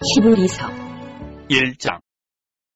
히브리서 1장.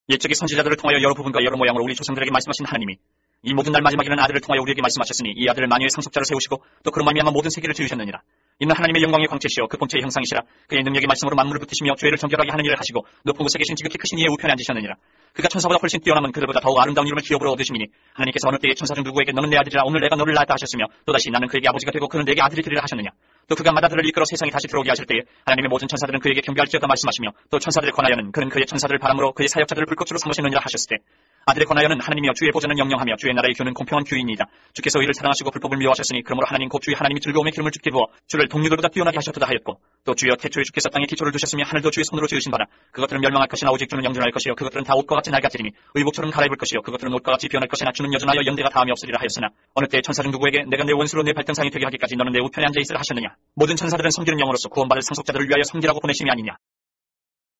옛적의 선지자들을 통하여 여러 부분과 여러 모양으로 우리 조상들에게 말씀하신 하나님이 이 모든 날 마지막에는 아들을 통하여 우리에게 말씀하셨으니 이 아들을 만유의 상속자로 세우시고 또 그로 말미암아 모든 세계를 지으셨느니라. 이는 하나님의 영광의 광채시여 그 본체의 형상이시라. 그의 능력의 말씀으로 만물을 붙드시며 죄를 정결하게 하는 일을 하시고 높은 곳에 계신 지극히 크신 이의 우편에 앉으셨느니라. 그가 천사보다 훨씬 뛰어남은 그들보다 더욱 아름다운 이름을 기업으로 얻으시니 하나님께서 어느 때에 천사 중 누구에게 너는 내 아들이라 오늘 내가 너를 낳았다 하셨으며 또다시 나는 그에게 아버지가 되고 그는 내게 아들이 되리라 하셨느냐. 또 그가 마다들을 이끌어 세상에 다시 들어오게 하실 때에 하나님의 모든 천사들은 그에게 경배할지어다 말씀하시며 또 천사들에 관하여는 그는 그의 천사들을 바람으로 그의 사역자들을 불꽃으로 삼으시느니라 하셨을 때 아들에 관하여는 하나님이여 주의 보좌는 영영하며 주의 나라의 교는 공평한 규이니이다. 주께서 이를 사랑하시고 불법을 미워하셨으니 그러므로 하나님 곧 주의 하나님이 즐거움의 기름을 주께 부어 주를 동료들보다 뛰어나게 하셨도다 하였고 또 주여 태초에 주께서 땅에 기초를 두셨으며 하늘도 주의 손으로 지으신 바라. 그것들은 멸망할 것이나 오직 주는 영존할 것이요 그것들은 다 옷과 같이 낡아지리니 의복처럼 갈아입을 것이요 그것들은 옷과 같이 변할 것이나 주는 여전하여 연대가 다함이 없으리라 하였으나 어느 때 천사 중 누구에게 내가 내 원수로 내 발등상이 되게 하기까지 너는 내 우편에 앉아 있으라 하셨느냐. 모든 천사들은 섬기는 영으로서 구원받을 상속자들을 위하여 섬기라고 보내심이 아니냐.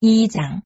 2장.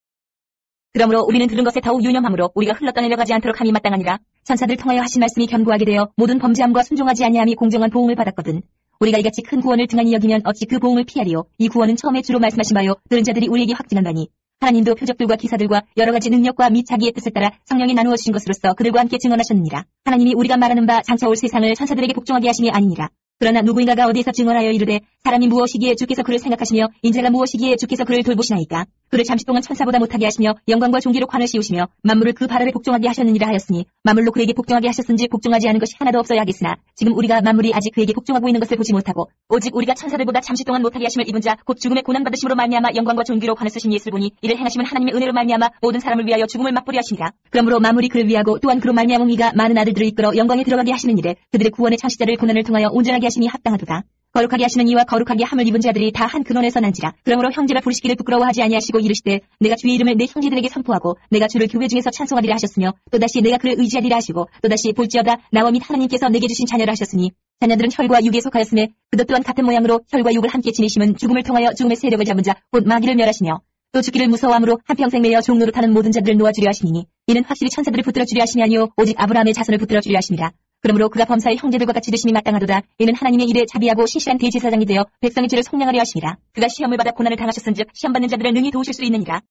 그러므로 우리는 들은 것에 더욱 유념함으로 우리가 흘러떠내려 가지 않도록 함이 마땅하니라. 천사들을 통하여 하신 말씀이 견고하게 되어 모든 범죄함과 순종하지 아니함이 공정한 보응을 받았거든. 우리가 이같이 큰 구원을 등한히 여기면 어찌 그 보응을 피하리요. 이 구원은 처음에 주로 말씀하신 바요 들은 자들이 우리에게 확증한 바니 하나님도 표적들과 기사들과 여러 가지 능력과 및 자기의 뜻을 따라 성령이 나누어 주신 것으로서 그들과 함께 증언하셨느니라. 하나님이 우리가 말하는 바 장차 올 세상을 천사들에게 복종하게 하심이 아니니라. 그러나 누구인가가 어디에서 증언하여 이르되 사람이 무엇이기에 주께서 그를 생각하시며 인자가 무엇이기에 주께서 그를 돌보시나이까. 그를 잠시 동안 천사보다 못하게 하시며 영광과 존귀로 관을 씌우시며 만물을 그 발 아래 복종하게 하셨느니라 하였으니 만물로 그에게 복종하게 하셨은지 복종하지 않은 것이 하나도 없어야 하겠으나 지금 우리가 만물이 아직 그에게 복종하고 있는 것을 보지 못하고 오직 우리가 천사들보다 잠시 동안 못하게 하심을 입은 자 곧 죽음의 고난받으심으로 말미암아 영광과 존귀로 관을 쓰신 예수를 보니 이를 행하심은 하나님의 은혜로 말미암아 모든 사람을 위하여 죽음을 맛보려 하시니라. 그러므로 만물이 그를 위하고 또한 그로 말미암아 이가 많은 아들들을 이끌어 영광에 들어가게 하시는 일에 그들의 구원의 창시자를 고난을 통하여 온전하게 하심이 합당하도다. 거룩하게 하시는 이와 거룩하게 함을 입은 자들이 다 한 근원에서 난지라. 그러므로 형제라 부르시기를 부끄러워하지 아니하시고 이르시되 내가 주의 이름을 내 형제들에게 선포하고 내가 주를 교회 중에서 찬송하리라 하셨으며 또다시 내가 그를 의지하리라 하시고 또다시 볼지어다 나와 및 하나님께서 내게 주신 자녀라 하셨으니 자녀들은 혈과 육에 속하였으며 그것 또한 같은 모양으로 혈과 육을 함께 지니심은 죽음을 통하여 죽음의 세력을 잡은 자 곧 마귀를 멸하시며 또 죽기를 무서워함으로 한평생 매여 종로로 타는 모든 자들을 놓아주려 하시니 이는 확실히 천사들을 붙들어 주려 하심이 아니요 오직 아브라함의 자손을 붙들어 주려 하심이라. 그러므로 그가 범사의 형제들과 같이 드심이 마땅하도다. 이는 하나님의 일에 자비하고 신실한 대제사장이 되어 백성의 죄를 속량하려 하심이라. 그가 시험을 받아 고난을 당하셨은즉 시험받는 자들을 능히 도우실 수 있느니라.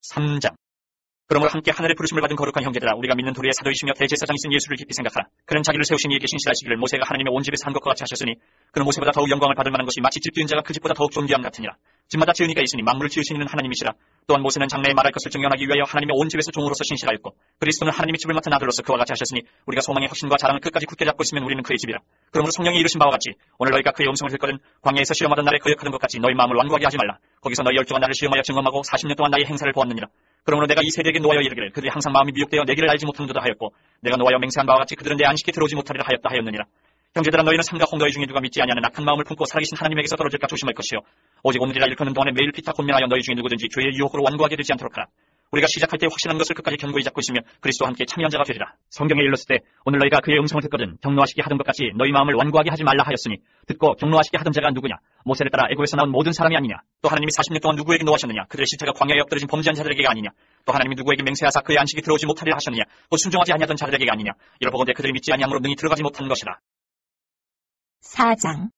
3장. 그러므로 함께 하늘의 부르심을 받은 거룩한 형제들아 우리가 믿는 도리의 사도이시며 대제사장이신 예수를 깊이 생각하라. 그는 자기를 세우신 이에게 신실하시기를 모세가 하나님의 온 집에서 한 것과 같이 하셨으니 그는 모세보다 더욱 영광을 받을 만한 것이 마치 집 지은 자가 그 집보다 더욱 존귀함 같으니라. 집마다 지은 이가 있으니 만물을 지으신 이는 하나님이시라. 또한 모세는 장래에 말할 것을 증언하기 위하여 하나님의 온 집에서 종으로서 신실하였고 그리스도는 하나님의 집을 맡은 아들로서 그와 같이 하셨으니 우리가 소망의 확신과 자랑을 끝까지 굳게 잡고 있으면 우리는 그의 집이라. 그러므로 성령이 이르신 바와 같이 오늘 너희가 그의 음성을 듣거든 광야에서 시험하던 날에 거역하던 것 같이 너희 마음을 완고하게 하지 말라. 거기서 너희 열조가 나를 시험하여 증언하고 40년 동안 나의 행사를 보았느니라. 그러므로 내가 이 세대에게 노하여 이르기를 그들이 항상 마음이 미혹되어 내 길을 알지 못하는도다 하였고 내가 노하여 맹세한 바와 같이 그들은 내 안식에 들어오지 못하리라 하였다 하였느니라. 형제들아 너희는 삼가 홍도의 중에 누가 믿지 아니하는 악한 마음을 품고 살아계신 하나님에게서 떨어질까 조심할 것이요 오직 오늘이라 일컫는 동안에 매일 피타 곤면하여 너희 중에 누구든지 죄의 유혹으로 완고하게 되지 않도록 하라. 우리가 시작할 때 확신한 것을 끝까지 견고히 잡고 있으며 그리스도와 함께 참여한 자가 되리라. 성경에 일렀을 때 오늘 너희가 그의 음성을 듣거든 경노하시게 하던 것 같이 너희 마음을 완고하게 하지 말라 하였으니 듣고 경노하시게 하던 자가 누구냐. 모세를 따라 애굽에서 나온 모든 사람이 아니냐. 또 하나님이 40년 동안 누구에게 노하셨느냐. 그들의 시체가 광야에 엎드러진 범죄한 자들에게가 아니냐. 또 하나님이 누구에게 맹세하사 그의 안식에 들어오지 못하리라 하셨느냐. 곧 순종하지 아니하던 자들에게가 아니냐. 이를 보건대 그들이 믿지 아니함으로 능히 들어가지 못하는 것이라. 4장.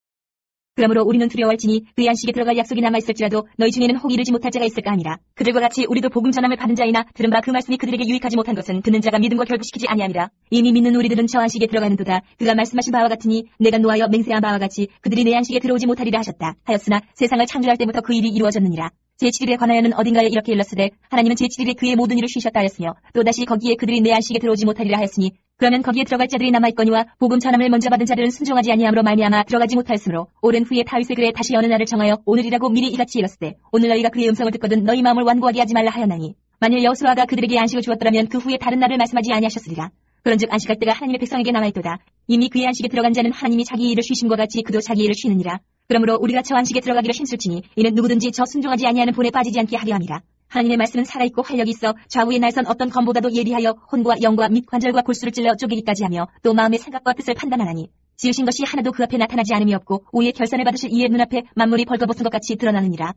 그러므로 우리는 두려워할지니 그의 안식에 들어갈 약속이 남아있을지라도 너희 중에는 혹 이르지 못할 자가 있을까 하니라. 그들과 같이 우리도 복음 전함을 받은 자이나 들은 바 그 말씀이 그들에게 유익하지 못한 것은 듣는 자가 믿음과 결부시키지 아니함이라. 이미 믿는 우리들은 저 안식에 들어가는도다. 그가 말씀하신 바와 같으니 내가 노하여 맹세한 바와 같이 그들이 내 안식에 들어오지 못하리라 하셨다 하였으나 세상을 창조할 때부터 그 일이 이루어졌느니라. 제7일에 관하여는 어딘가에 이렇게 일렀으되 하나님은 제7일에 그의 모든 일을 쉬셨다 하였으며 또다시 거기에 그들이 내 안식에 들어오지 못하리라 하였으니 그러면 거기에 들어갈 자들이 남아있거니와 복음 전함을 먼저 받은 자들은 순종하지 아니함으로 말미암아 들어가지 못하였으므로 오랜 후에 다윗의 글에 다시 어느 날을 정하여 오늘이라고 미리 이같이 일렀으되 오늘 너희가 그의 음성을 듣거든 너희 마음을 완고하게 하지 말라 하였나니 만일 여호수아가 그들에게 안식을 주었더라면 그 후에 다른 날을 말씀하지 아니하셨으리라. 그런즉 안식할 때가 하나님의 백성에게 남아있도다. 이미 그의 안식에 들어간 자는 하나님이 자기 일을 쉬심과 같이 그도 자기 일을 쉬느니라. 그러므로 우리가 저 안식에 들어가기를 힘쓸지니 이는 누구든지 저 순종하지 아니하는 본에 빠지지 않게 하려 함이라. 하나님의 말씀은 살아있고 활력이 있어 좌우의 날선 어떤 검보다도 예리하여 혼과 영과 및 관절과 골수를 찔러 쪼개기까지 하며 또 마음의 생각과 뜻을 판단하나니 지으신 것이 하나도 그 앞에 나타나지 않음이 없고 오히려 결산을 받으실 이의 눈앞에 만물이 벌거벗은 것 같이 드러나느니라.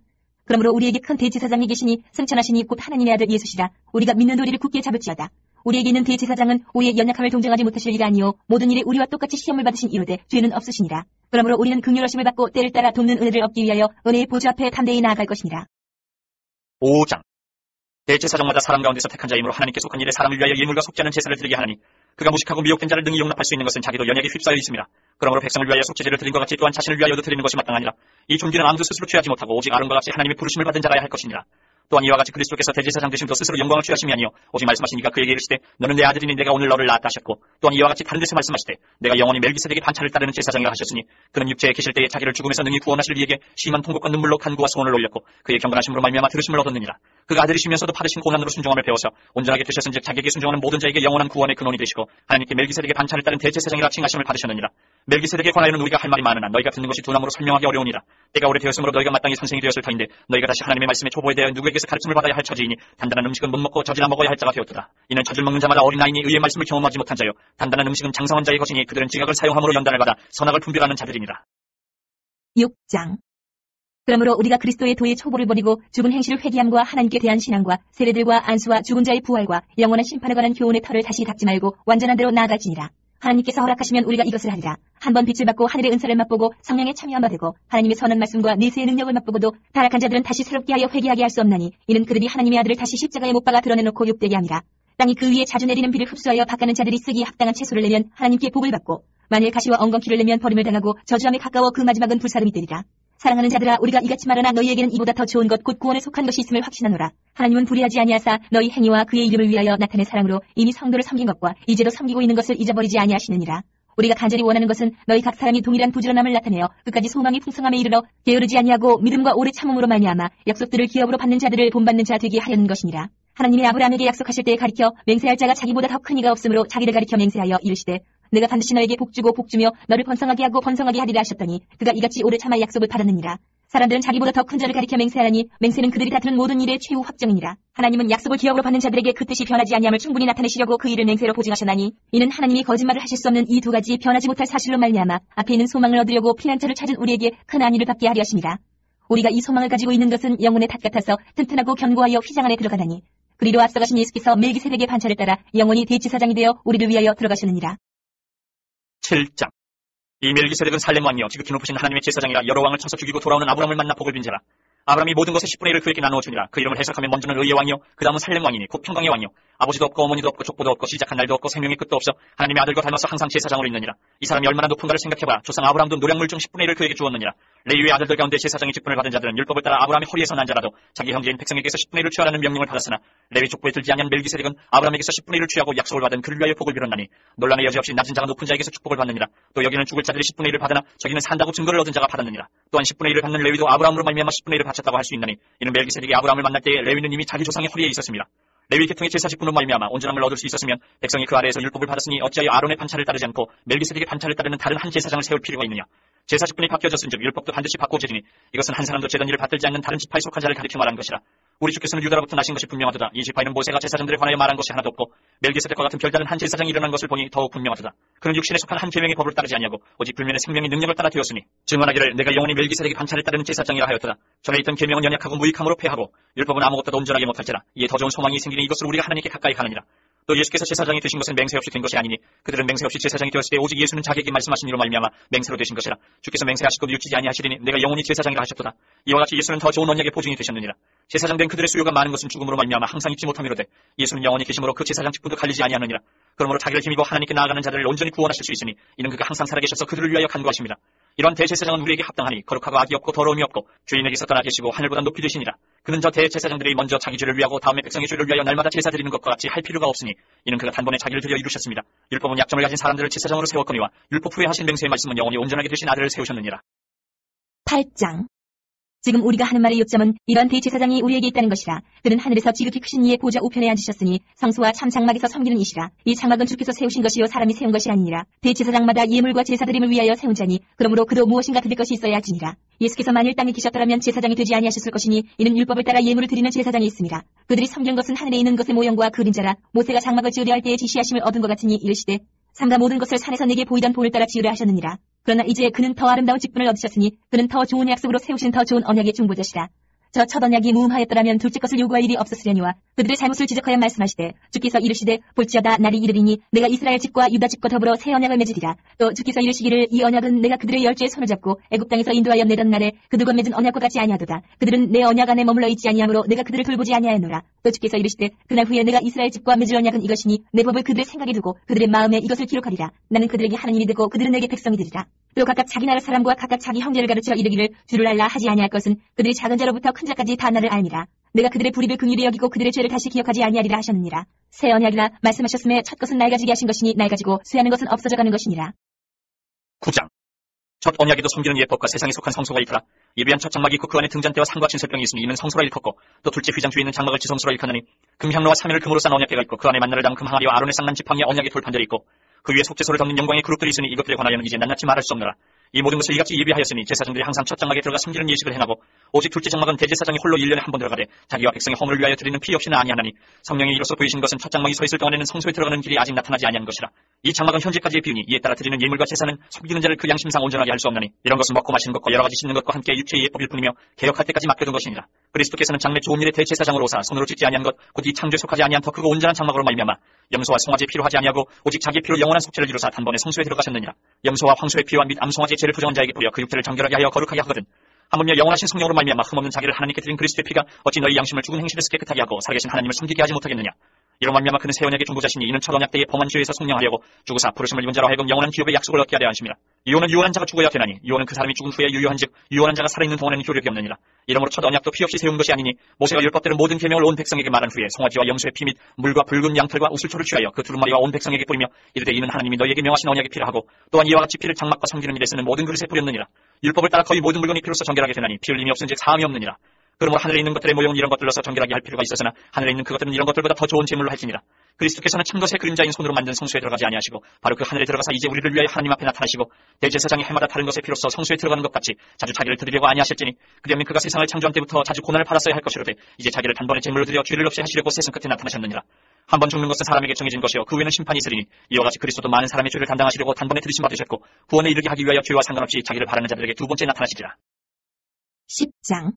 그러므로 우리에게 큰 대제사장이 계시니 승천하시니 곧 하나님의 아들 예수시라. 우리가 믿는 도리를 굳게 잡을지어다. 우리에게 있는 대제사장은 우리의 연약함을 동정하지 못하실 일이 아니요 모든 일에 우리와 똑같이 시험을 받으신 이로되 죄는 없으시니라. 그러므로 우리는 긍휼하심을 받고 때를 따라 돕는 은혜를 얻기 위하여 은혜의 보좌 앞에 담대히 나아갈 것이니라. 5장. 대제사장마다 사람 가운데서 택한 자이므로 하나님께 속한 일에 사람을 위하여 예물과 속지 않은 제사를 드리게 하나니 그가 무식하고 미혹된 자를 능히 용납할 수 있는 것은 자기도 연약에 휩싸여 있습니다. 그러므로 백성을 위하여 속죄제를 드린 것 같이 또한 자신을 위하여도 드리는 것이 마땅하니라. 이 존귀는 아무도 스스로 취하지 못하고 오직 아론과 같이 하나님의 부르심을 받은 자라야 할 것이니라. 또한 이와 같이 그리스도께서 대제사장 되심도 스스로 영광을 취하심이 아니요 오직 말씀하시니까 그에게 이르시되 너는 내 아들이니 내가 오늘 너를 낳았다 하셨고, 또한 이와 같이 다른 데서 말씀하시되 내가 영원히 멜기세덱의 반차를 따르는 제사장이라 하셨으니 그는 육체에 계실 때에 자기를 죽음에서 능히 구원하실 이에게 심한 통곡과 눈물로 간구와 소원을 올렸고 그의 경건하심으로 말미암아 들으심을 얻었느니라. 그가 아들이시면서도 받으신 고난으로 순종함을 배워서 온전하게 되셨은즉 자기에게 순종하는 모든 자에게 영원한 구원의 근원이 되시고 하나님께 멜기세덱의 반차를 따른 대제사장이라 칭하심을 받으셨느니라. 멜기세덱에 관하여는 우리가 할 말이 많으나 너희가 듣는 것이 두나무로 설명하기 어려우니라. 때가 오래되었으므로 너희가 마땅히 선생이 되었을 터인데 너희가 다시 하나님의 말씀의 초보에 대하여 누구에게서 가르침을 받아야 할 처지이니 단단한 음식은 못 먹고 젖이나 먹어야 할 자가 되었도다. 이는 젖을 먹는 자마다 어린아이니 의의 말씀을 경험하지 못한 자요 단단한 음식은 장성한 자의 것이니 그들은 지각을 사용함으로 연단을 받아 선악을 분별하는 자들이니라. 6장. 그러므로 우리가 그리스도의 도의 초보를 버리고 죽은 행실을 회개함과 하나님께 대한 신앙과 세례들과 안수와 죽은 자의 부활과 영원한 심판에 관한 교훈의 털을 닫지 말고 완전한 대로 나아갈지니라. 하나님께서 허락하시면 우리가 이것을 하리라. 한번 빛을 받고 하늘의 은사를 맛보고 성령에 참여한 바 되고 하나님의 선한 말씀과 내세의 능력을 맛보고도 타락한 자들은 다시 새롭게 하여 회개하게 할 수 없나니 이는 그들이 하나님의 아들을 다시 십자가에 못 박아 드러내놓고 욕되게 함이라. 땅이 그 위에 자주 내리는 비를 흡수하여 밭가는 자들이 쓰기에 합당한 채소를 내면 하나님께 복을 받고 만일 가시와 엉겅퀴를 내면 버림을 당하고 저주함에 가까워 그 마지막은 불사름이 되리라. 사랑하는 자들아, 우리가 이같이 말하나 너희에게는 이보다 더 좋은 것 곧 구원에 속한 것이 있음을 확신하노라. 하나님은 불의하지 아니하사 너희 행위와 그의 이름을 위하여 나타낸 사랑으로 이미 성도를 섬긴 것과 이제도 섬기고 있는 것을 잊어버리지 아니하시느니라. 우리가 간절히 원하는 것은 너희 각 사람이 동일한 부지런함을 나타내어 끝까지 소망이 풍성함에 이르러 게으르지 아니하고 믿음과 오래 참음으로 말미암아 약속들을 기업으로 받는 자들을 본받는 자 되게 하려는 것이니라. 하나님이 아브라함에게 약속하실 때에 가리켜 맹세할 자가 자기보다 더 큰 이가 없으므로 자기를 가리켜 맹세하여 이르시되 내가 반드시 너에게 복주고 복주며 너를 번성하게 하고 번성하게 하리라 하셨더니 그가 이같이 오래 참아 약속을 받았느니라. 사람들은 자기보다 더 큰 자를 가리켜 맹세하라니 맹세는 그들이 다투는 모든 일의 최후 확정이니라. 하나님은 약속을 기업으로 받는 자들에게 그 뜻이 변하지 아니함을 충분히 나타내시려고 그 일을 맹세로 보증하셨나니 이는 하나님이 거짓말을 하실 수 없는 이 두 가지 변하지 못할 사실로 말미암아 앞에 있는 소망을 얻으려고 피난처를 찾은 우리에게 큰 안위를 받게 하려 하심이라. 우리가 이 소망을 가지고 있는 것은 영혼의 탓 같아서 튼튼하고 견고하여 휘장 안에 들어가나니 그리로 앞서가신 예수께서 멜기세덱의 반차를 따라 영원히 대제사장이 되어 우리를 위하여 들어가셨느니라. 7장. 이 멜기세덱은 살렘 왕이요 지극히 높으신 하나님의 제사장이라 여러 왕을 쳐서 죽이고 돌아오는 아브라함을 만나 복을 빈 자라. 아브라함이 모든 것의 10분의 1을 그에게 나누어 주니라. 그 이름을 해석하면 먼저는 의의 왕이요 그 다음은 살렘 왕이니 곧 평강의 왕이요 아버지도 없고 어머니도 없고 족보도 없고 시작한 날도 없고 생명의 끝도 없어 하나님의 아들과 닮아서 항상 제사장으로 있느니라. 이 사람이 얼마나 높은가를 생각해봐. 조상 아브라함도 노량물 중 10분의 1을 그에게 주었느니라. 레위의 아들들 가운데 제사장의 직분을 받은 자들은 율법을 따라 아브라함의 허리에서 난 자라도 자기 형제인 백성에게서 10분의 1을 취하라는 명령을 받았으나 레위 족보에 들지 아니한 멜기세덱은 아브라함에게서 10분의 1을 취하고 약속을 받은 그를 위하여 복을 빌었나니 논란의 여지 없이 낮은 자가 높은 자에게서 축복을 받느니라. 또 여기는 죽을 자들이 10분의 1을 받으나 저기는 산다고 증거를 얻은 자가 받았느니라. 또한 10분의 1을 받는 레위도 아브라함으로 말미암아 10분의 1을 바쳤다고 할 수 있나니 이는 멜기세덱이 아브라함을 만날 때에 레위는 이미 자기 조상의 허리에 있었습니다. 레위 계통의 제사 직분으로 말미암아 온전함을 얻을 수 있었으면 백성이 그 아래에서 율법을 받았으니 어찌하여 아론의 반차를 따르지 않고 멜기세덱의 반차를 따르는 다른 한 제사장을 세울 필요가 있느냐. 제사 직분이 바뀌어졌은즉 율법도 반드시 바꿔지니 이것은 한 사람도 제단 일을 받들지 않는 다른 지파에 속한 자를 가리켜 말한 것이라. 우리 주께서는 유다로부터 나신 것이 분명하도다. 이 지파에는 모세가 제사장들에 관하여 말한 것이 하나도 없고 멜기세덱과 같은 별다른 한 제사장이 일어난 것을 보니 더욱 분명하도다. 그는 육신에 속한 한 계명의 법을 따르지 아니하고 오직 불면의 생명의 능력을 따라 되었으니 증언하기를 내가 영원히 멜기세덱의 반차를 따르는 제사장이라 하였도다. 전에 있던 계명은 연약하고 무익함으로 패하고 율법은 아무것도 온전하게 못할지라. 이에 더 좋은 소망이 생기니 이것을 우리가 하나님께 가까이 가느니라. 또 예수께서 제사장이 되신 것은 맹세 없이 된 것이 아니니 그들은 맹세 없이 제사장이 되었을 때 오직 예수는 자기에게 말씀하신 이로 말미암아 맹세로 되신 것이라. 주께서 맹세하시고도 육지지 아니하시리니 내가 영원히 제사장이라 하셨도다. 이와 같이 예수는 더 좋은 언약의 보증이 되셨느니라. 제사장 된 그들의 수요가 많은 것은 죽음으로 말미암아 항상 잊지 못함이로되 예수는 영원히 계심으로 그 제사장 직분도 갈리지 아니하느니라. 그러므로 자기를 힘입어 하나님께 나아가는 자들을 온전히 구원하실 수 있으니 이는 그가 항상 살아계셔서 그들을 위하여 간구하십니다. 이런 대제사장은 우리에게 합당하니 거룩하고 악이 없고 더러움이 없고 주인에게서 떠나 계시고 하늘보다 높이 되시니라. 그는 저 대제사장들이 먼저 자기 죄를 위하고 다음에 백성의 죄를 위하여 날마다 제사 드리는 것과 같이 할 필요가 없으니 이는 그가 단번에 자기를 드려 이루셨습니다. 율법은 약점을 가진 사람들을 제사장으로 세웠거니와 율법 후에 하신 맹세의 말씀은 영원히 온전하게 되신 아들을 세우셨느니라. 8장. 지금 우리가 하는 말의 요점은 이러한 대제사장이 우리에게 있다는 것이라. 그는 하늘에서 지극히 크신 이의 보좌 우편에 앉으셨으니 성소와 참 장막에서 섬기는 이시라. 이 장막은 주께서 세우신 것이요 사람이 세운 것이 아니니라. 대제사장마다 예물과 제사드림을 위하여 세운 자니 그러므로 그도 무엇인가 드릴 것이 있어야 하지니라. 예수께서 만일 땅에 계셨더라면 제사장이 되지 아니하셨을 것이니 이는 율법을 따라 예물을 드리는 제사장이 있습니다. 그들이 섬기는 것은 하늘에 있는 것의 모형과 그림자라. 모세가 장막을 지으려 할 때에 지시하심을 얻은 것 같으니 이르시되 삼가 모든 것을 산에서 내게 보이던 본을 따라 지으려 하셨느니라. 그러나 이제 그는 더 아름다운 직분을 얻으셨으니 그는 더 좋은 약속으로 세우신 더 좋은 언약의 중보자시라. 저 첫 언약이 무음하였더라면 둘째 것을 요구할 일이 없었으려니와 그들의 잘못을 지적하여 말씀하시되 주께서 이르시되 볼지어다 날이 이르리니 내가 이스라엘 집과 유다 집과 더불어 새 언약을 맺으리라. 또 주께서 이르시기를 이 언약은 내가 그들의 열조의 손을 잡고 애굽 땅에서 인도하여 내던 날에 그들과 맺은 언약과 같이 아니하도다. 그들은 내 언약 안에 머물러 있지 아니하므로 내가 그들을 돌보지 아니하였노라. 또 주께서 이르시되 그날 후에 내가 이스라엘 집과 맺을 언약은 이것이니 내 법을 그들의 생각에 두고 그들의 마음에 이것을 기록하리라. 나는 그들에게 하나님이 되고 그들은 내게 백성이 되리라. 또 각각 자기 나라 사람과 각각 자기 형제를 가르쳐 이르기를 주를 알라 하지 아니할 것은 그들이 작은 자로부터 큰 자까지 다 나를 알니라. 내가 그들의 불의를 긍휼히 여기고 그들의 죄를 다시 기억하지 아니하리라 하셨느니라. 새 언약이라 말씀하셨음에 첫 것은 낡아지게 하신 것이니 낡아지고 쇠하는 것은 없어져가는 것이니라. 9장. 첫 언약에도 섬기는 예법과 세상에 속한 성소가 있더라. 예비한 첫 장막이 있고 그 안에 등잔대와 상과 진설병이 있으니 이는 성소라 일컫고 또 둘째 휘장 뒤에 있는 장막을 지성소라 일컫느니 금향로와 사면을 금으로 싼 언약궤가 있고 그 안에 만나를 담은 금항아리와 아론의 쌍난 지팡이와 언약의 돌판들이 있고 그 위에 속죄소를 덮는 영광의 그룹들이 있으니 이것들에 관하여는 이제 낱낱이 말할 수 없노라. 이 모든 것을 이같이 예비하였으니 제사장들이 항상 첫 장막에 들어가 섬기는 예식을 행하고 오직 둘째 장막은 대제사장이 홀로 1년에 한 번 들어가되 자기와 백성의 허물을 위하여 드리는 피 없이는 아니하나니 성령의 이로써 보이신 것은 첫 장막이 서 있을 동안에는 성소에 들어가는 길이 아직 나타나지 아니한 것이라. 이 장막은 현재까지의 비유니 이에 따라 드리는 예물과 제사는 섬기는 자를 그 양심상 온전하게 할 수 없나니 이런 것은 먹고 마시는 것과 여러 가지 씻는 것과 함께 육체의 예법일 뿐이며 개혁할 때까지 맡겨둔 것이니라. 그리스도께서는 장래 좋은 일의 대제사장으로 오사 손으로 짓지 아니한 것 곧 이 창조에 속하지 아니한 더 크고 온전한 장막으로 말미암아 염소와 송아지의 피로 하지 아니하고 오직 자기의 피로 영원한 속죄를 이루사 단번에 성소에 들어가셨느니라. 염소와 황소의 피와 및 암송아지의 죄를 부정한 자에게 뿌려 그 육체를 정결하게 하여 거룩하게 하거든. 하물며 영원하신 성령으로 말미암아 흠없는 자기를 하나님께 드린 그리스도의 피가 어찌 너희 양심을 죽은 행실에서 깨끗하게 하고 살아계신 하나님을 섬기게 하지 못하겠느냐. 이로 말미암아 그는 새 언약의 중보자시니 이는 첫 언약 때의 범한 죄에서 속량하려고 죽으사 부르심을 입은 자로 하여금 영원한 기업의 약속을 얻게 하려 하심이라. 유언은 유언한 자가 죽어야 되나니 유언은 그 사람이 죽은 후에 유효한즉 유언한 자가 살아있는 동안에는 효력이 없느니라. 이러므로 첫 언약도 피 없이 세운 것이 아니니 모세가 율법대로 모든 계명을 온 백성에게 말한 후에 송아지와 염소의 피 및 물과 붉은 양털과 우슬초를 취하여 그 두루마리와 온 백성에게 뿌리며 이르되 이는 하나님이 너희에게 명하신 언약의 피라 하고 또한 이와 같이 피를 장막과 섬기는 일에 쓰는 모든 그릇에 뿌렸느니라. 율법을 따라 거의 모든 물건이 피로써 정결하게 되나니 피 흘림이 없은즉 사함이 없느니라. 그러므로 하늘에 있는 것들의 모형은 이런 것들로서 정결하게 할 필요가 있었으나 하늘에 있는 그것들은 이런 것들보다 더 좋은 제물로 할지니라. 그리스도께서는 참것의 그림자인 손으로 만든 성소에 들어가지 아니하시고 바로 그 하늘에 들어가사 이제 우리를 위하여 하나님 앞에 나타나시고 대제사장이 해마다 다른 것의 피로써 성소에 들어가는 것 같이 자주 자기를 드리려고 아니하실지니 그러면 그가 세상을 창조한 때부터 자주 고난을 받았어야 할 것이로되 이제 자기를 단번에 제물로 드려 죄를 없이 하시려고 세상 끝에 나타나셨느니라. 한 번 죽는 것은 사람에게 정해진 것이요 그 후에는 심판이 있으리니 이와 같이 그리스도도 많은 사람의 죄를 담당하시려고 단번에 들이심 받으셨고 구원에 이르게 하기 위하여 죄와 상관없이 자기를 바라는 자들에게 두 번째 나타나시리라. 10장.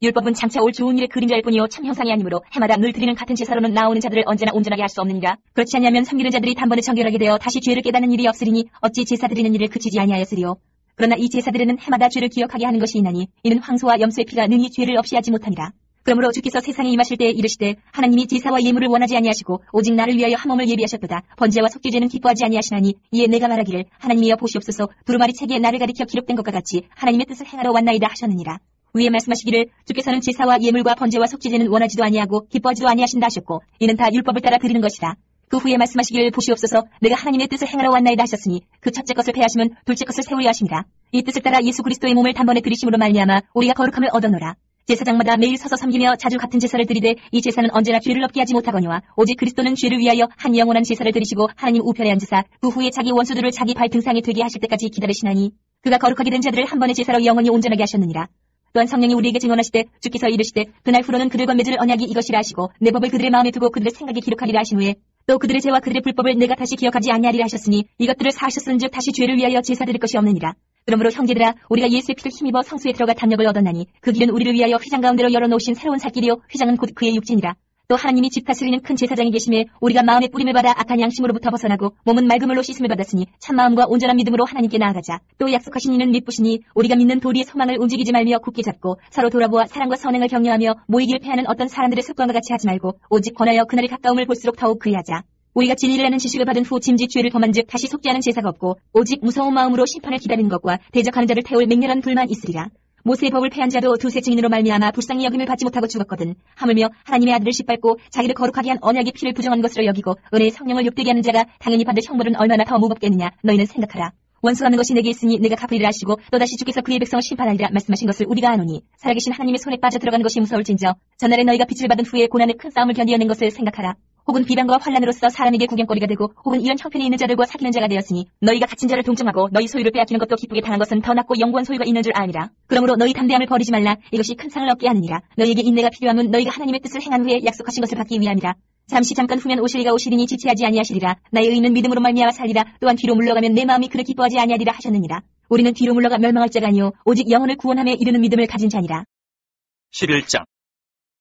율법은 장차 올 좋은 일의 그림자일 뿐이요 참 형상이 아니므로 해마다 늘 드리는 같은 제사로는 나오는 자들을 언제나 온전하게 할 수 없느니라. 그렇지 않으면 섬기는 자들이 단번에 정결하게 되어 다시 죄를 깨닫는 일이 없으리니 어찌 제사 드리는 일을 그치지 아니하였으리요. 그러나 이 제사들에는 해마다 죄를 기억하게 하는 것이 있나니 이는 황소와 염소의 피가 능히 죄를 없이 하지 못하니라. 그러므로 주께서 세상에 임하실 때에 이르시되 하나님이 제사와 예물을 원하지 아니하시고 오직 나를 위하여 한 몸을 예비하셨도다. 번제와 속죄제는 기뻐하지 아니하시나니 이에 내가 말하기를 하나님이여 보시옵소서 두루마리 책에 나를 가리켜 기록된 것과 같이 하나님의 뜻을 행하러 왔나이다 하셨느니라. 위에 말씀하시기를 주께서는 제사와 예물과 번제와 속죄제는 원하지도 아니하고 기뻐하지도 아니하신다 하셨고 이는 다 율법을 따라 드리는 것이라. 그 후에 말씀하시기를 보시옵소서 내가 하나님의 뜻을 행하러 왔나이다 하셨으니 그 첫째 것을 폐하시면 둘째 것을 세우려 하심이라. 이 뜻을 따라 예수 그리스도의 몸을 단번에 드리심으로 말미암아 우리가 거룩함을 얻어노라. 제사장마다 매일 서서 섬기며 자주 같은 제사를 드리되 이 제사는 언제나 죄를 없게 하지 못하거니와 오직 그리스도는 죄를 위하여 한 영원한 제사를 드리시고 하나님 우편에 앉으사 그 후에 자기 원수들을 자기 발 등상에 되게 하실 때까지 기다리시나니 그가 거룩하게 된 자들을 한 번의 제사로 영원히 온전하게 하셨느니라. 또한 성령이 우리에게 증언하시되 주께서 이르시되 그날 후로는 그들과 맺을 언약이 이것이라 하시고 내 법을 그들의 마음에 두고 그들의 생각에 기록하리라 하신 후에 또 그들의 죄와 그들의 불법을 내가 다시 기억하지 아니하리라 하셨으니 이것들을 사하셨은즉 다시 죄를 위하여 제사 드릴 것이 없느니라. 그러므로 형제들아 우리가 예수의 피를 힘입어 성수에 들어가 담력을 얻었나니 그 길은 우리를 위하여 휘장 가운데로 열어놓으신 새로운 살 길이요 휘장은 곧 그의 육체니라. 또 하나님이 집 다스리는 큰 제사장이 계심에 우리가 마음의 뿌림을 받아 악한 양심으로부터 벗어나고 몸은 맑은 물로 씻음을 받았으니 참마음과 온전한 믿음으로 하나님께 나아가자. 또 약속하신 이는 믿부시니 우리가 믿는 도리의 소망을 움직이지 말며 굳게 잡고 서로 돌아보아 사랑과 선행을 격려하며 모이길 패하는 어떤 사람들의 습관과 같이 하지 말고 오직 권하여 그날의 가까움을 볼수록 더욱 그리하자. 우리가 진리를 아는 지식을 받은 후 짐짓 죄를 범한즉 다시 속죄하는 제사가 없고 오직 무서운 마음으로 심판을 기다리는 것과 대적하는 자를 태울 맹렬한 불만 있으리라. 모세의 법을 폐한 자도 두세 증인으로 말미암아 불쌍히 여김을 받지 못하고 죽었거든. 하물며 하나님의 아들을 짓밟고 자기를 거룩하게 한 언약의 피를 부정한 것으로 여기고 은혜의 성령을 욕되게 하는 자가 당연히 받을 형벌은 얼마나 더 무겁겠느냐. 너희는 생각하라. 원수하는 것이 내게 있으니 내가 갚으리라 하시고 또다시 주께서 그의 백성을 심판하리라 말씀하신 것을 우리가 아노니 살아계신 하나님의 손에 빠져 들어가는 것이 무서울진저 전날에 너희가 빛을 받은 후에 고난의 큰 싸움을 견디어낸 것을 생각하라. 혹은 비방과 환난으로서 사람에게 구경거리가 되고 혹은 이런 형편에 있는 자들과 사귀는 자가 되었으니 너희가 갇힌 자를 동정하고 너희 소유를 빼앗기는 것도 기쁘게 당한 것은 더 낫고 영구한 소유가 있는 줄 아니라. 그러므로 너희 담대함을 버리지 말라. 이것이 큰 상을 얻게 하느니라. 너희에게 인내가 필요함은 너희가 하나님의 뜻을 행한 후에 약속하신 것을 받기 위함이라. 잠깐 후면 오실 이가 오시리니 지체하지 아니하시리라. 나의 의인은 믿음으로 말미암아 살리라. 또한 뒤로 물러가면 내 마음이 그를 기뻐하지 아니하리라 하셨느니라. 우리는 뒤로 물러가 멸망할 자가 아니요 오직 영혼을 구원함에 이르는 믿음을 가진 자니라. 11장.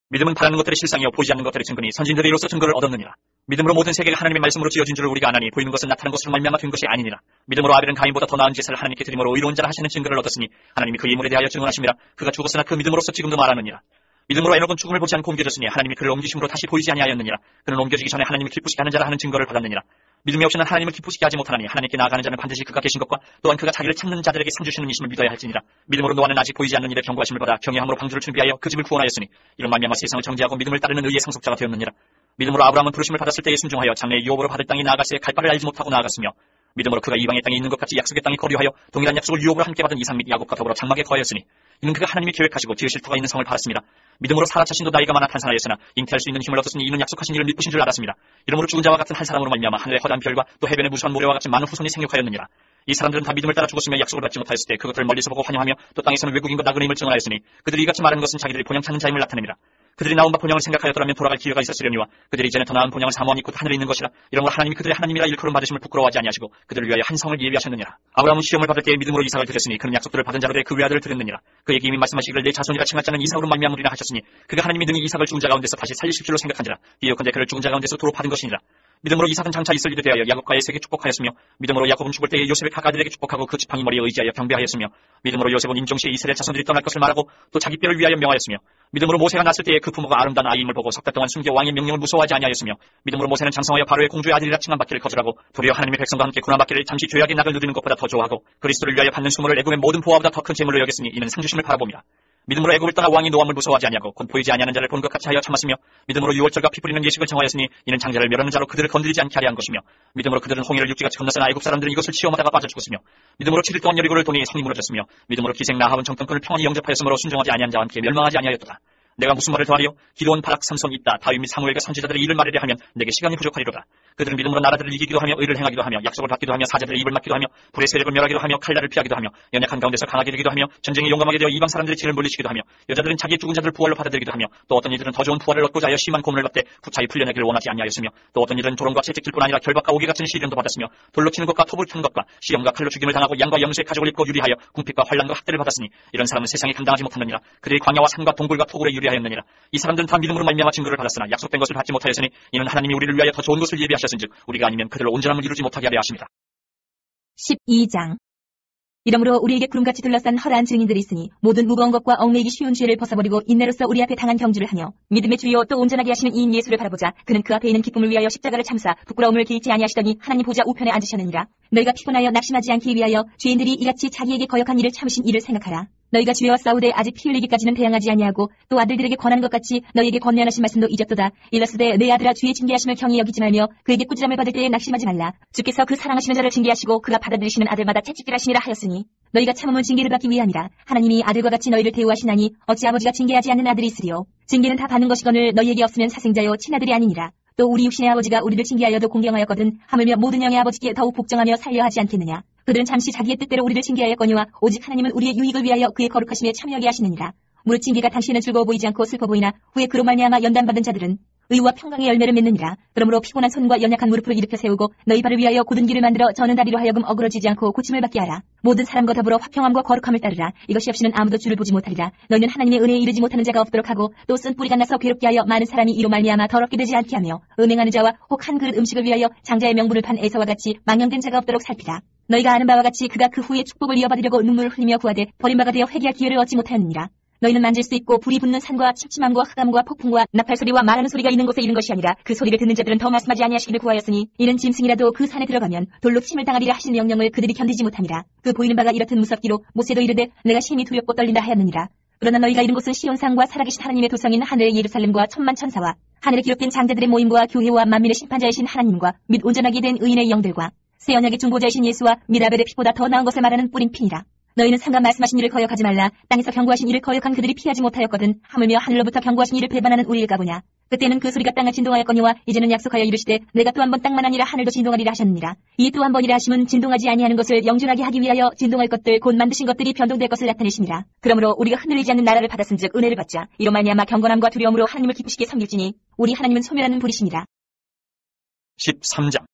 믿음은 바라는 것들의 실상이요 보이지 않는 것들의 증거니 선진들이 이로써 증거를 얻었느니라. 믿음으로 모든 세계가 하나님의 말씀으로 지어진 줄을 우리가 아나니 보이는 것은 나타난 것으로 말미암아 된 것이 아니니라. 믿음으로 아벨은 가인보다 더 나은 제사를 하나님께 드림으로 의로운 자라 하시는 증거를 얻었으니 하나님이 그 인물에 대하여 증언하심이라. 그가 죽었으나 그 믿음으로써 지금도 말하느니라. 믿음으로 에녹은 죽음을 보지 않고 옮겨졌으니 하나님이 그를 옮기심으로 다시 보이지 아니하였느니라. 그는 옮겨지기 전에 하나님을 기쁘시게 하는 자라 하는 증거를 받았느니라. 믿음이 없이는 하나님을 기쁘시게 하지 못하나니 하나님께 나아가는 자는 반드시 그가 계신 것과 또한 그가 자기를 찾는 자들에게 상 주시는 이심을 믿어야 할지니라. 믿음으로 노아는 아직 보이지 않는 일에 경고하심을 받아 경외함으로 방주를 준비하여 그 집을 구원하였으니 이런 말미암아 세상을 정죄하고 믿음을 따르는 의의 상속자가 되었느니라. 믿음으로 아브라함은 부르심을 받았을 때에 순종하여 장래의 유업으로 받을 땅에 나아갈새 갈 바를 알지 못하고 나아갔으며 믿음으로 그가 이방의 땅에 있는 것 같이 약속의 땅에 거류하여 동일한 약속을 유업으로 함께 받은 이삭 및 야곱과 더불어 장막에 거하였으니 이는 그가 하나님이 계획하시고 지으실 터가 있는 성을 팔았습니다. 믿음으로 사라 자신도 나이가 많아 탄산하였으나 잉태할 수 있는 힘을 얻었으니 이는 약속하신 이를 믿으신 줄 알았습니다. 이러므로 죽은 자와 같은 한 사람으로 말미암아 하늘의 허다한 별과 또 해변의 무수한 모래와 같이 많은 후손이 생육하였느니라. 이 사람들은 다 믿음을 따라 죽었으며 약속을 받지 못하였을 때 그것들을 멀리서 보고 환영하며 또 땅에서는 외국인과 나그네임을 증언하였으니 그들이 이같이 말하는 것은 자기들이 본향 찾는 자임을 나타냅니다. 그들이 나온 바 본향을 생각하였더라면 돌아갈 기회가 있었으려니와 그들이 이전에 더 나은 본향을 사모하니 곧 하늘에 있는 것이라. 이러므로 하나님이 그들의 하나님이라 일컬음 받으심을 부끄러워하지 아니하시고 그들을 위하여 한 성을 예비하셨느니라. 아브라함은 시험을 받을 때에 믿음으로 이삭을 드렸으니 그는 약속들을 받은 자로 그 외아들을 드렸느니라. 그에게 이미 말씀하시기를 내 자손이라 칭할 자는 이삭으로 말미암으리라 하셨으니 그가 하나님이 능히 이삭을 죽은 자 가운데서 다시 살리실 줄로 생각한지라. 비교컨대 그를 죽은 자 가운데서 도로 받은 것이니라. 믿음으로 이삭은 장차 있을 일에 대하여 야곱과 에색에 축복하였으며 믿음으로 야곱은 죽을 때에 요셉의 가가들에게 축복하고 그 지팡이 머리에 의지하여 경배하였으며 믿음으로 요셉은 임종시에 이스라엘 자손들이 떠날 것을 말하고 또 자기 뼈를 위하여 명하였으며 믿음으로 모세가 났을 때에 그 부모가 아름다운 아이임을 보고 석 달 동안 숨겨 왕의 명령을 무서워하지 아니하였으며 믿음으로 모세는 장성하여 바로의 공주의 아들이라 칭함 받기를 거절하고 도리어 하나님의 백성과 함께 고난 받기를 잠시 죄악의 낙을 누리는 것보다 더 좋아하고 그리스도를 위하여 받는 수모를 애굽의 모든 보화보다 더 큰 재물로 여겼으니 이는 상주심을 바라봅니다. 믿음으로 애굽을 떠나 왕이 노함을 무서워하지 아니하고 곧 보이지 아니하는 자를 본 것 같이 하여 참았으며 믿음으로 유월절과 피 뿌리는 예식을 정하였으니 이는 장자를 멸하는 자로 그들을 건드리지 않게 하려 한 것이며 믿음으로 그들은 홍해를 육지같이 건너서나 애굽 사람들은 이것을 치험하다가 빠져 죽었으며 믿음으로 7일 동안 여리고를 도니 성이 무너졌으며 믿음으로 기생 나합은 정탐꾼을 평안히 영접하였으므로 순종하지 아니한 자와 함께 멸망하지 아니하였도다. 내가 무슨 말을 더하리요? 기도원 바락 삼손 있다. 다윗 및 사무엘과 선지자들의 일을 말하려 하면 내게 시간이 부족하리로다. 그들은 믿음으로 나라들을 이기기도 하며 의를 행하기도 하며 약속을 받기도 하며 사자들의 입을 막기도 하며 불의 세력을 멸하기도 하며 칼날을 피하기도 하며 연약한 가운데서 강하게 되기도 하며 전쟁에 용감하게 되어 이방 사람들의 진을 물리치기도 하며 여자들은 자기의 죽은 자들을 부활로 받아들이기도 하며 또 어떤 이들은 더 좋은 부활을 얻고자 하여 심한 고문을 받되 구차히 풀려내기를 원하지 아니하였으며 또 어떤 이들은 조롱과 채찍질 뿐 아니라 결박과 오개 같은 시련도 받았으며 돌로 치는 것과 톱을 켜는 것과 시험과 칼로 죽임을 당하고 양과 염소의 가죽을 입고 유리하여 궁핍과 환난과 학대를 받았으니 이런 사람은 세상에 감당하지 못하느니라. 그들이 광야와 산과 동굴과 토굴에 유리하였느니라. 이 사람들은 다 믿음으로 말미암아 증거를 받았으나 약속된 것을 받지 못하였으니 이는 하나님이 우리를 위하여 더 좋은 것을 예비하셨은즉 우리가 아니면 그들을 온전함을 이루지 못하게 하려 하십니다. 12장. 이러므로 우리에게 구름같이 둘러싼 허다한 증인들이 있으니 모든 무거운 것과 얽매이기 쉬운 죄를 벗어버리고 인내로서 우리 앞에 당한 경주를 하며 믿음의 주요 또 온전하게 하시는 이인 예수를 바라보자. 그는 그 앞에 있는 기쁨을 위하여 십자가를 참사 부끄러움을 개의치 아니하시더니 하나님 보좌 우편에 앉으셨느니라. 너희가 피곤하여 낙심하지 않기 위하여 죄인들이 이같이 자기에게 거역한 일을 참으신 이를 생각하라. 너희가 주와 싸우되 아직 피 흘리기까지는 대항하지 아니하고 또 아들들에게 권하는 것 같이 너희에게 권면하신 말씀도 잊었도다. 일러스되 내 아들아 주의 징계하심을 경히 여기지 말며 그에게 꾸지람을 받을 때에 낙심하지 말라. 주께서 그 사랑하시는 자를 징계하시고 그가 받아들이시는 아들마다 채찍질하시니라 하였으니 너희가 참음은 징계를 받기 위함이라. 하나님이 아들과 같이 너희를 대우하시나니 어찌 아버지가 징계하지 않는 아들이 있으리요. 징계는 다 받는 것이거늘 너희에게 없으면 사생자요 친아들이 아니니라. 또 우리 육신의 아버지가 우리를 징계하여도 공경하였거든 하물며 모든 영의 아버지께 더욱 복종하며 살려 하지 않겠느냐. 그들은 잠시 자기의 뜻대로 우리를 징계하였거니와 오직 하나님은 우리의 유익을 위하여 그의 거룩하심에 참여하게 하시느니라. 무릇 징계가 당시에는 즐거워 보이지 않고 슬퍼 보이나 후에 그로 말미암아 연단받은 자들은 의와 평강의 열매를 맺느니라. 그러므로 피곤한 손과 연약한 무릎을 일으켜 세우고 너희 발을 위하여 곧은 길을 만들어 저는 다리로 하여금 어그러지지 않고 고침을 받게 하라. 모든 사람과 더불어 화평함과 거룩함을 따르라. 이것이 없이는 아무도 주를 보지 못하리라. 너희는 하나님의 은혜에 이르지 못하는 자가 없도록 하고 또 쓴 뿌리가 나서 괴롭게 하여 많은 사람이 이로 말미암아 더럽게 되지 않게 하며 은행하는 자와 혹 한 그릇 음식을 위하여 장자의 명분을 판 에서와 같이 망령된 자가 없도록 살피라. 너희가 아는 바와 같이 그가 그 후에 축복을 이어받으려고 눈물을 흘리며 구하되 버림바가 되어 회개할 기회를 얻지 못하였느니라. 너희는 만질 수 있고 불이 붙는 산과 침침함과 흑암과 폭풍과 나팔 소리와 말하는 소리가 있는 곳에 이른 것이 아니라 그 소리를 듣는 자들은 더 말씀하지 아니하시기를 구하였으니 이는 짐승이라도 그 산에 들어가면 돌로 침을 당하리라 하신 명령을 그들이 견디지 못함이라. 그 보이는 바가 이렇듯 무섭기로 모세도 이르되 내가 심히 두렵고 떨린다 하였느니라. 그러나 너희가 이른 곳은 시온산과 살아계신 하나님의 도성인 하늘의 예루살렘과 천만 천사와 하늘에 기록된 장자들의 모임과 교회와 만민의 심판자이신 하나님과 및 온전하게 된 의인의 영들과 새 언약의 중보자이신 예수와 및 아벨의 피보다 더 나은 것을 말하는 뿌린 피니라. 너희는 상관 말씀하신 일을 거역하지 말라. 땅에서 경고하신 일을 거역한 그들이 피하지 못하였거든 하물며 하늘로부터 경고하신 일을 배반하는 우리일까 보냐. 그때는 그 소리가 땅을 진동하였거니와 이제는 약속하여 이르시되 내가 또 한 번 땅만 아니라 하늘도 진동하리라 하셨느니라. 이 또 한 번이라 하심은 진동하지 아니하는 것을 영준하게 하기 위하여 진동할 것들 곧 만드신 것들이 변동될 것을 나타내심이라. 그러므로 우리가 흔들리지 않는 나라를 받았은즉 은혜를 받자. 이로 말미암아 경건함과 두려움으로 하나님을 기쁘시게 섬길지니 우리 하나님은 소멸하는 불이시니라. 13장.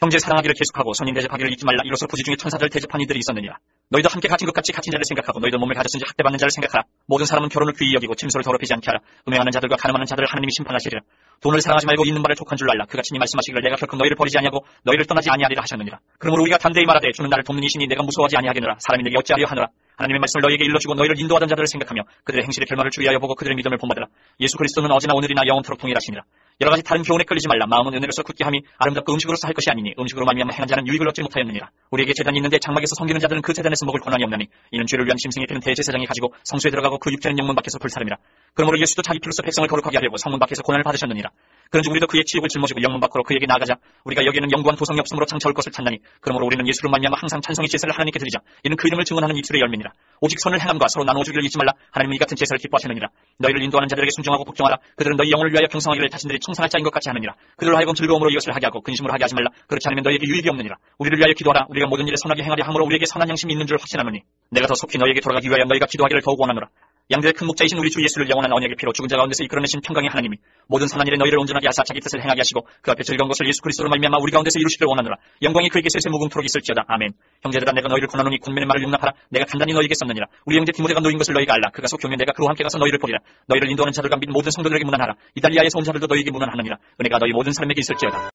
형제 사랑하기를 계속하고 선인 대접하기를 잊지 말라. 이로써 부지 중에 천사들 대접한 이들이 있었느니라. 너희도 함께 갇힌 것 같이 갇힌 자를 생각하고 너희도 몸을 가졌은지 학대받는 자를 생각하라. 모든 사람은 결혼을 귀히 여기고 침소를 더럽히지 않게 하라. 음행하는 자들과 가늠하는 자들을 하나님이 심판하시리라. 돈을 사랑하지 말고 있는 바를 족한 줄 알라. 그가 친히 말씀하시기를 내가 결코 너희를 버리지 아니하고 너희를 떠나지 아니하리라 하셨느니라. 그러므로 우리가 담대히 말하되 주는 나를 돕는 이시니 내가 무서워하지 아니하겠노라. 사람이 내게 어찌하려 하노라. 하나님의 말씀을 너희에게 일러주고 너희를 인도하던 자들을 생각하며 그들의 행실의 결말을 주의하여 보고 그들의 믿음을 본받으라. 예수 그리스도는 어제나 오늘이나 영원토록 동일하시니라. 여러 가지 다른 교훈에 끌리지 말라. 마음은 은혜로서 굳게 함이 아름답고 음식으로서 할 것이 아니니 음식으로 말미암아 행한 자는 유익을 얻지 못하였느니라. 우리에게 제단이 있는데 장막에서 섬기는 자들은 그 제단에서 먹을 권한이 없나니 이는 죄를 위한 짐승이 되는 대제사장이 가지고 성소에 들어가고 그 육체는 영문 밖에서 불사름이라. 그러므로 예수도 자기 피로써 백성을 거룩하게 하려고 성문 밖에서 고난을 받으셨느니라. 그런즉 우리도 그의 치욕을 짊어지고 영문 밖으로 그에게 나아가자. 우리가 여기에는 영구한 도성이 없으므로 장차올 것을 찾나니 그러므로 우리는 예수로 말미암아 항상 찬송의 제사를 하나님께 드리자. 이는 그 이름을 증언하는 입술의 열매니라. 오직 선을 행함과 서로 나누어 주기를 잊지 말라. 하나님은 이 같은 제사를 기뻐하시느니라. 너희를 인도하는 자들에게 순종하고 복종하라. 그들은 너희 영혼을 위하여 경성하기를 자신들이 청산할 자인 것 같이 하느니라. 그들로 하여금 즐거움으로 이것을 하게 하고 근심으로 하게 하지 말라. 그렇지 않으면 너희에게 유익이 없느니라. 우리를 위하여 기도하라. 우리가 모든 일에 선하게 행하려 함으로 우리에게 선한 양심이 있는 줄 확신하노니 내가 더 속히 너희에게 돌아가기 위하여 너희가 기도하기를 더욱 원하노라. 양들의 큰 목자이신 우리 주 예수를 영원한 언약의 피로 죽은 자 가운데서 이끌어내신 평강의 하나님이 모든 선한 일에 너희를 온전하게 하사 자기 뜻을 행하게 하시고 그 앞에 즐거운 것을 예수 그리스도로 말미암아 우리 가운데서 이루시기를 원하노라. 영광이 그에게 세세 무궁토록 있을지어다. 아멘. 형제들아 내가 너희를 권하노니 군민의 말을 용납하라. 내가 단단히 너희에게 썼느니라. 우리 형제 디모데가 노인 것을 너희가 알라. 그가 속히 오면 내가 그와 함께 가서 너희를 보리라. 너희를 인도하는 자들과 및 모든 성도들에게 문안하라. 이달리아에서 온 자들도 너희에게 문안하느니라. 은혜가 너희 모든 사람에게 있을지어다.